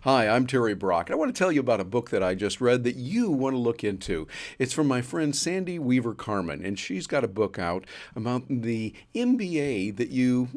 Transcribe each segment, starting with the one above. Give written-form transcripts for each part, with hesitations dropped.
Hi, I'm Terry Brock. I want to tell you about a book that I just read that you want to look into. It's from my friend Sandy Weaver Carmen, and she's got a book out about the MBA that you,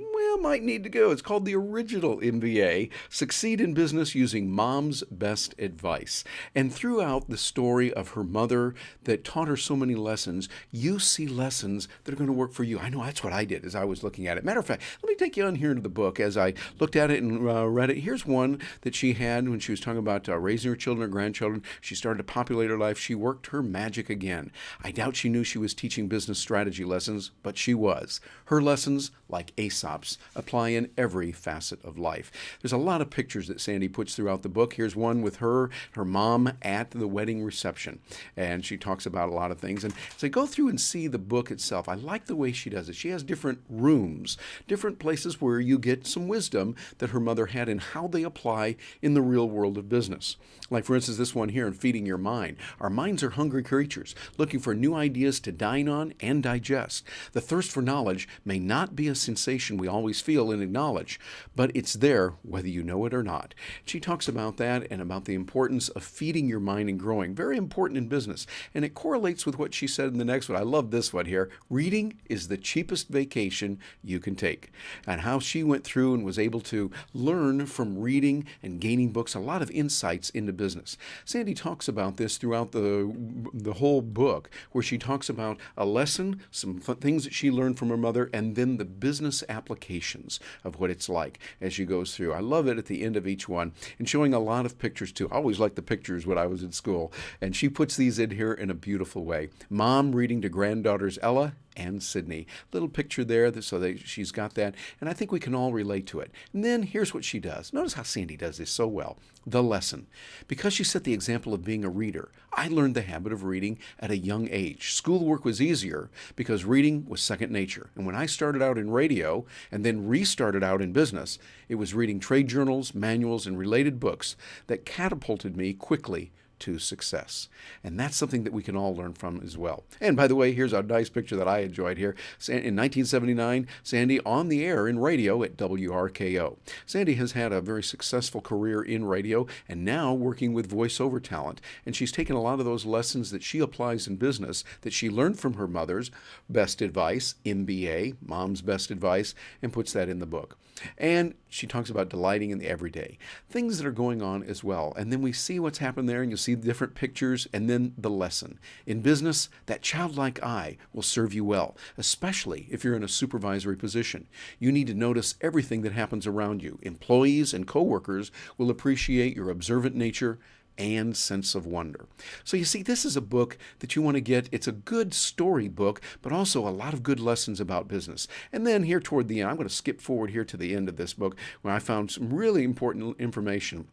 might need to go. It's called The Original MBA Succeed in Business Using Mom's Best Advice. And throughout the story of her mother that taught her so many lessons, you see lessons that are going to work for you. I know that's what I did as I was looking at it. Matter of fact, let me take you on here into the book as I looked at it and read it. Here's one that she had when she was talking about raising her children or grandchildren. She started to populate her life. She worked her magic again. I doubt she knew she was teaching business strategy lessons, but she was. Her lessons, like Aesop's, apply in every facet of life. There's a lot of pictures that Sandy puts throughout the book. Here's one with her mom at the wedding reception, and she talks about a lot of things. And as I go through and see the book itself, I like the way she does it. She has different rooms, different places where you get some wisdom that her mother had and how they apply in the real world of business. Like, for instance, this one here in Feeding Your Mind. Our minds are hungry creatures, looking for new ideas to dine on and digest. The thirst for knowledge may not be a sensation we always feel and acknowledge, but it's there whether you know it or not. She talks about that and about the importance of feeding your mind and growing. Very important in business. And it correlates with what she said in the next one. I love this one here. Reading is the cheapest vacation you can take. And how she went through and was able to learn from reading and gaining books, a lot of insights into business. Sandy talks about this throughout the whole book, where she talks about a lesson, some things that she learned from her mother, and then the business applications of what it's like as she goes through. I love it at the end of each one, and showing a lot of pictures too. I always liked the pictures when I was in school, and she puts these in here in a beautiful way. Mom reading to granddaughters Ella and Sydney. Little picture there so that she's got that, and I think we can all relate to it. And then here's what she does. Notice how Sandy does this so well. The lesson. Because she set the example of being a reader, I learned the habit of reading at a young age. Schoolwork was easier because reading was second nature. And when I started out in radio and then restarted out in business, it was reading trade journals, manuals, and related books that catapulted me quickly to success. And that's something that we can all learn from as well. And by the way, here's a nice picture that I enjoyed here. In 1979, Sandy on the air in radio at WRKO. Sandy has had a very successful career in radio and now working with voiceover talent. And she's taken a lot of those lessons that she applies in business that she learned from her mother's best advice, MBA, Mom's Best Advice, and puts that in the book. And she talks about delighting in the everyday, things that are going on as well. And then we see what's happened there, and you'll see the different pictures, and then the lesson. In business, that childlike eye will serve you well, especially if you're in a supervisory position. You need to notice everything that happens around you. Employees and coworkers will appreciate your observant nature and sense of wonder. So you see, this is a book that you want to get. It's a good story book, but also a lot of good lessons about business. And then here toward the end, I'm going to skip forward here to the end of this book, where I found some really important information,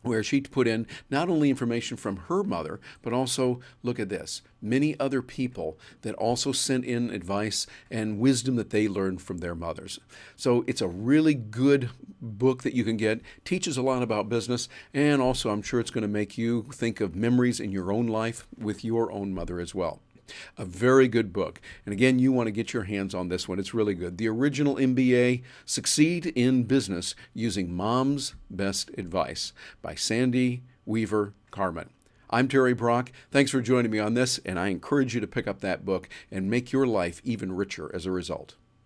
where she put in not only information from her mother, but also, look at this, many other people that also sent in advice and wisdom that they learned from their mothers. So it's a really good book that you can get, teaches a lot about business, and also I'm sure it's going to make you think of memories in your own life with your own mother as well. A very good book. And again, you want to get your hands on this one. It's really good. The Original MBA, Succeed in Business Using Mom's Best Advice by Sandy Weaver Carmen. I'm Terry Brock. Thanks for joining me on this, and I encourage you to pick up that book and make your life even richer as a result.